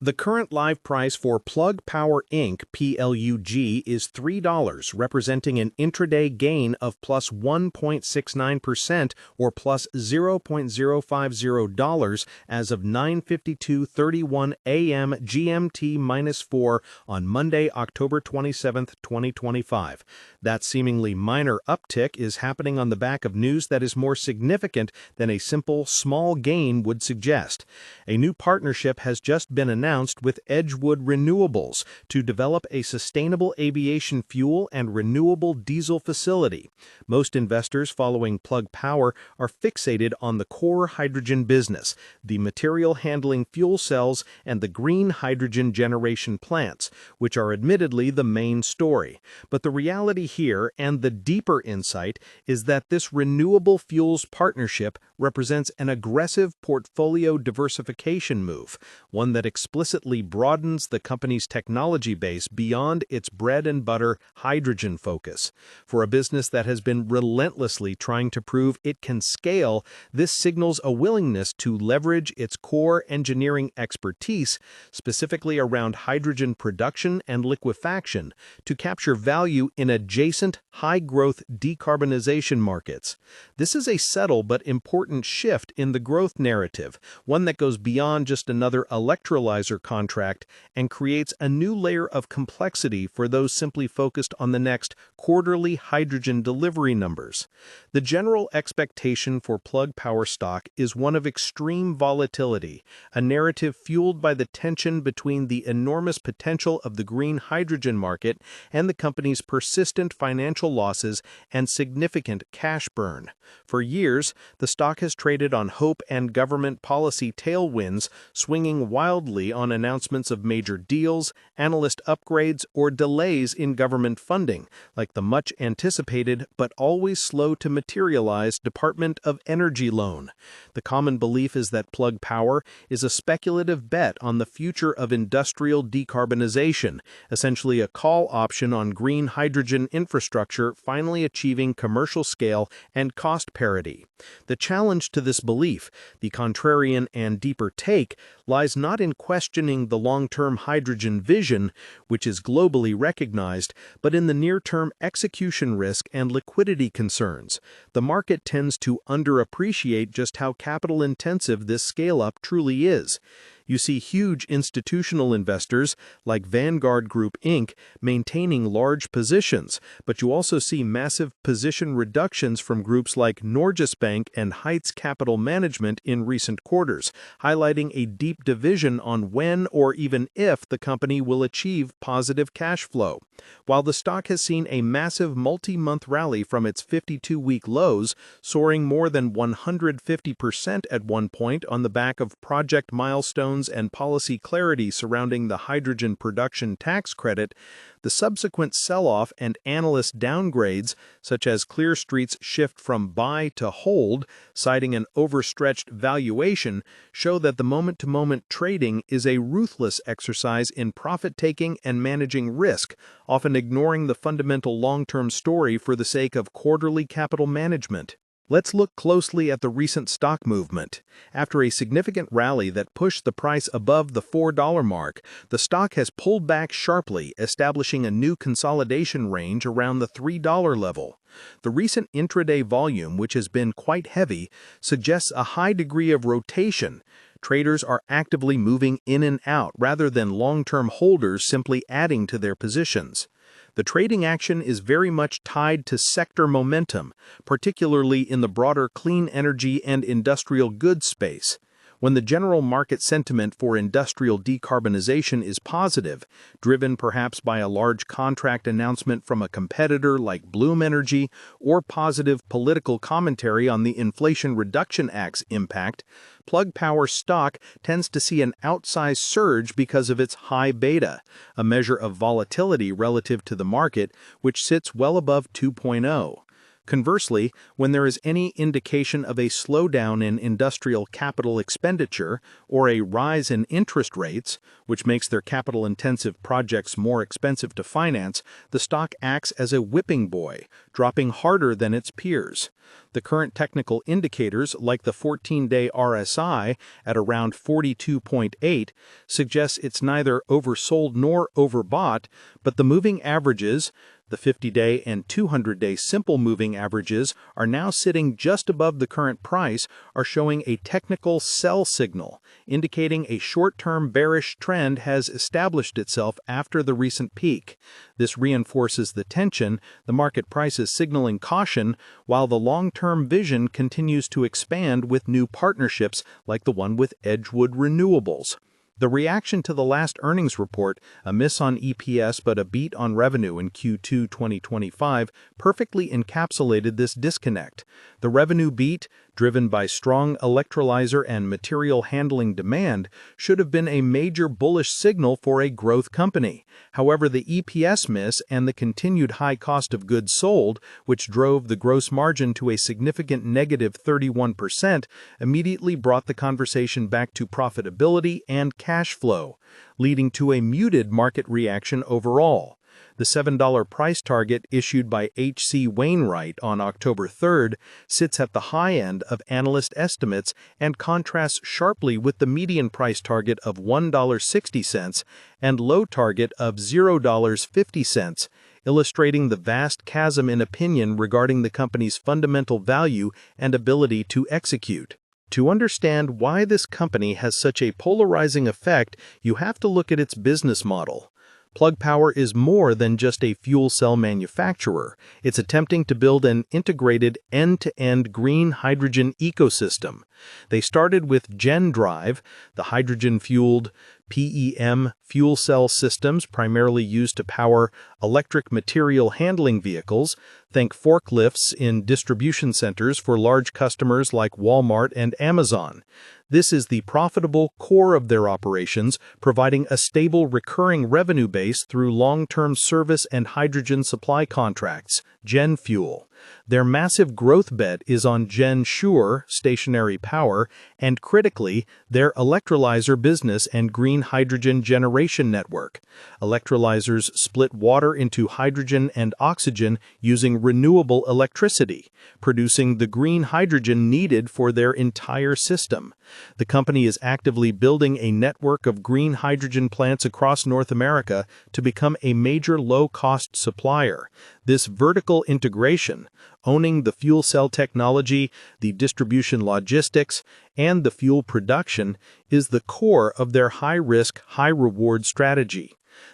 The current live price for Plug Power Inc. (PLUG) is $3, representing an intraday gain of plus 1.69% or plus $0.050 as of 9:52:31 a.m. GMT-4 on Monday, October 27, 2025. That seemingly minor uptick is happening on the back of news that is more significant than a simple small gain would suggest. A new partnership has just been announced with Edgewood Renewables to develop a sustainable aviation fuel and renewable diesel facility. Most investors following Plug Power are fixated on the core hydrogen business, the material handling fuel cells, and the green hydrogen generation plants, which are admittedly the main story. But the reality here, and the deeper insight, is that this renewable fuels partnership represents an aggressive portfolio diversification move, one that explicitly broadens the company's technology base beyond its bread-and-butter hydrogen focus. For a business that has been relentlessly trying to prove it can scale, this signals a willingness to leverage its core engineering expertise, specifically around hydrogen production and liquefaction, to capture value in adjacent, high-growth decarbonization markets. This is a subtle but important shift in the growth narrative, one that goes beyond just another electrolyzer contract and creates a new layer of complexity for those simply focused on the next quarterly hydrogen delivery numbers. The general expectation for Plug Power stock is one of extreme volatility, a narrative fueled by the tension between the enormous potential of the green hydrogen market and the company's persistent financial losses and significant cash burn. For years, the stock has traded on hope and government policy tailwinds, swinging wildly on announcements of major deals, analyst upgrades, or delays in government funding, like the much-anticipated but always slow to materialize Department of Energy loan. The common belief is that Plug Power is a speculative bet on the future of industrial decarbonization, essentially a call option on green hydrogen infrastructure finally achieving commercial scale and cost parity. The challenge to this belief, the contrarian and deeper take, lies not in questioning the long-term hydrogen vision, which is globally recognized, but in the near-term execution risk and liquidity concerns. The market tends to underappreciate just how capital-intensive this scale-up truly is. You see huge institutional investors like Vanguard Group Inc. maintaining large positions, but you also see massive position reductions from groups like Norges Bank and Heights Capital Management in recent quarters, highlighting a deep division on when or even if the company will achieve positive cash flow. While the stock has seen a massive multi-month rally from its 52-week lows, soaring more than 150% at one point on the back of project milestones and policy clarity surrounding the hydrogen production tax credit, the subsequent sell-off and analyst downgrades, such as Clear Street's shift from buy to hold, citing an overstretched valuation, show that the moment-to-moment trading is a ruthless exercise in profit-taking and managing risk, often ignoring the fundamental long-term story for the sake of quarterly capital management. Let's look closely at the recent stock movement. After a significant rally that pushed the price above the $4 mark, the stock has pulled back sharply, establishing a new consolidation range around the $3 level. The recent intraday volume, which has been quite heavy, suggests a high degree of rotation. Traders are actively moving in and out rather than long-term holders simply adding to their positions. The trading action is very much tied to sector momentum, particularly in the broader clean energy and industrial goods space. When the general market sentiment for industrial decarbonization is positive, driven perhaps by a large contract announcement from a competitor like Bloom Energy or positive political commentary on the Inflation Reduction Act's impact, Plug Power stock tends to see an outsized surge because of its high beta, a measure of volatility relative to the market, which sits well above 2.0. Conversely, when there is any indication of a slowdown in industrial capital expenditure or a rise in interest rates, which makes their capital-intensive projects more expensive to finance, the stock acts as a whipping boy, dropping harder than its peers. The current technical indicators, like the 14-day RSI at around 42.8, suggests it's neither oversold nor overbought, but the moving averages, the 50-day and 200-day simple moving averages, are now sitting just above the current price, are showing a technical sell signal, indicating a short-term bearish trend has established itself after the recent peak. This reinforces the tension. The market price is signaling caution, while the long-term vision continues to expand with new partnerships like the one with Edgewood Renewables. The reaction to the last earnings report, a miss on EPS but a beat on revenue in Q2 2025, perfectly encapsulated this disconnect. The revenue beat, driven by strong electrolyzer and material handling demand, should have been a major bullish signal for a growth company. However, the EPS miss and the continued high cost of goods sold, which drove the gross margin to a significant negative 31%, immediately brought the conversation back to profitability and cash flow, leading to a muted market reaction overall. The $7 price target issued by H.C. Wainwright on October 3rd sits at the high end of analyst estimates and contrasts sharply with the median price target of $1.60 and low target of $0.50, illustrating the vast chasm in opinion regarding the company's fundamental value and ability to execute. To understand why this company has such a polarizing effect, you have to look at its business model. Plug Power is more than just a fuel cell manufacturer. It's attempting to build an integrated end-to-end green hydrogen ecosystem. They started with GenDrive, the hydrogen-fueled PEM fuel cell systems primarily used to power electric material handling vehicles. Think forklifts in distribution centers for large customers like Walmart and Amazon. This is the profitable core of their operations, providing a stable recurring revenue base through long-term service and hydrogen supply contracts, GenFuel. Their massive growth bet is on GenSure stationary power, and critically, their electrolyzer business and green hydrogen generation network. Electrolyzers split water into hydrogen and oxygen using renewable electricity, producing the green hydrogen needed for their entire system. The company is actively building a network of green hydrogen plants across North America to become a major low-cost supplier. This vertical integration, owning the fuel cell technology, the distribution logistics, and the fuel production, is the core of their high-risk, high-reward strategy.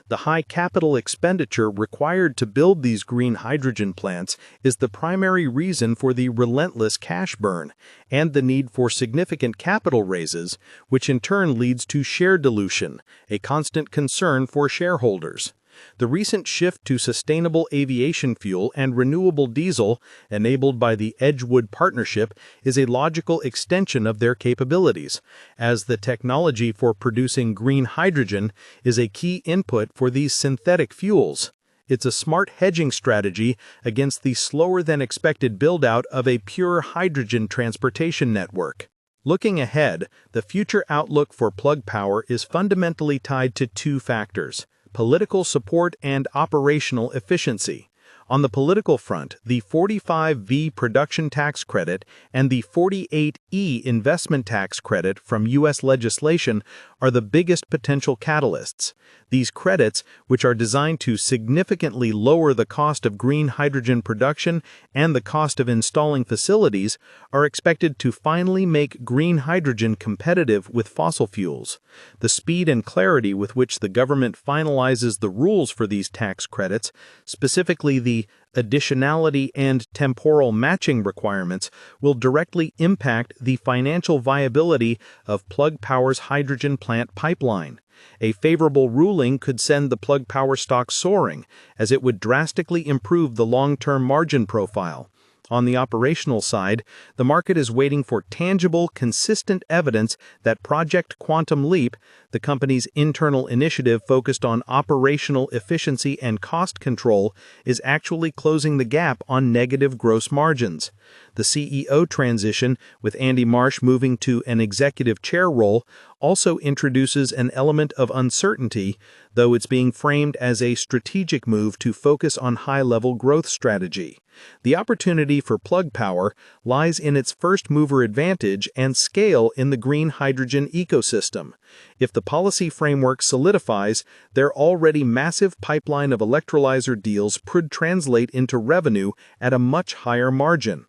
The high capital expenditure required to build these green hydrogen plants is the primary reason for the relentless cash burn and the need for significant capital raises, which in turn leads to share dilution, a constant concern for shareholders. The recent shift to sustainable aviation fuel and renewable diesel, enabled by the Edgewood partnership, is a logical extension of their capabilities, as the technology for producing green hydrogen is a key input for these synthetic fuels. It's a smart hedging strategy against the slower-than-expected build-out of a pure hydrogen transportation network. Looking ahead, the future outlook for Plug Power is fundamentally tied to two factors: political support and operational efficiency. On the political front, the 45V production tax credit and the 48E investment tax credit from U.S. legislation are the biggest potential catalysts. These credits, which are designed to significantly lower the cost of green hydrogen production and the cost of installing facilities, are expected to finally make green hydrogen competitive with fossil fuels. The speed and clarity with which the government finalizes the rules for these tax credits, specifically the additionality and temporal matching requirements, will directly impact the financial viability of Plug Power's hydrogen plant pipeline. A favorable ruling could send the Plug Power stock soaring, as it would drastically improve the long-term margin profile. On the operational side, the market is waiting for tangible, consistent evidence that Project Quantum Leap, the company's internal initiative focused on operational efficiency and cost control, is actually closing the gap on negative gross margins. The CEO transition, with Andy Marsh moving to an executive chair role, also introduces an element of uncertainty, though it's being framed as a strategic move to focus on high-level growth strategy. The opportunity for Plug Power lies in its first-mover advantage and scale in the green hydrogen ecosystem. If the policy framework solidifies, their already massive pipeline of electrolyzer deals could translate into revenue at a much higher margin.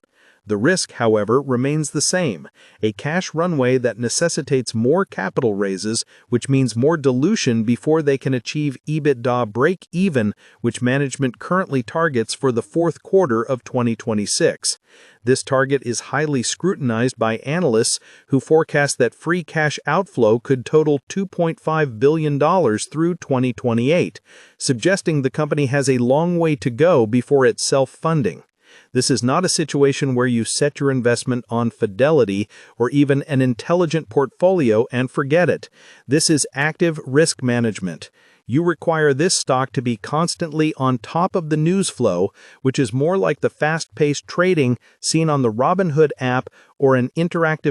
The risk, however, remains the same, a cash runway that necessitates more capital raises, which means more dilution before they can achieve EBITDA break-even, which management currently targets for the fourth quarter of 2026. This target is highly scrutinized by analysts who forecast that free cash outflow could total $2.5 billion through 2028, suggesting the company has a long way to go before it's self-funding. This is not a situation where you set your investment on fidelity or even an intelligent portfolio and forget it. This is active risk management. You require this stock to be constantly on top of the news flow, which is more like the fast-paced trading seen on the Robinhood app or an interactive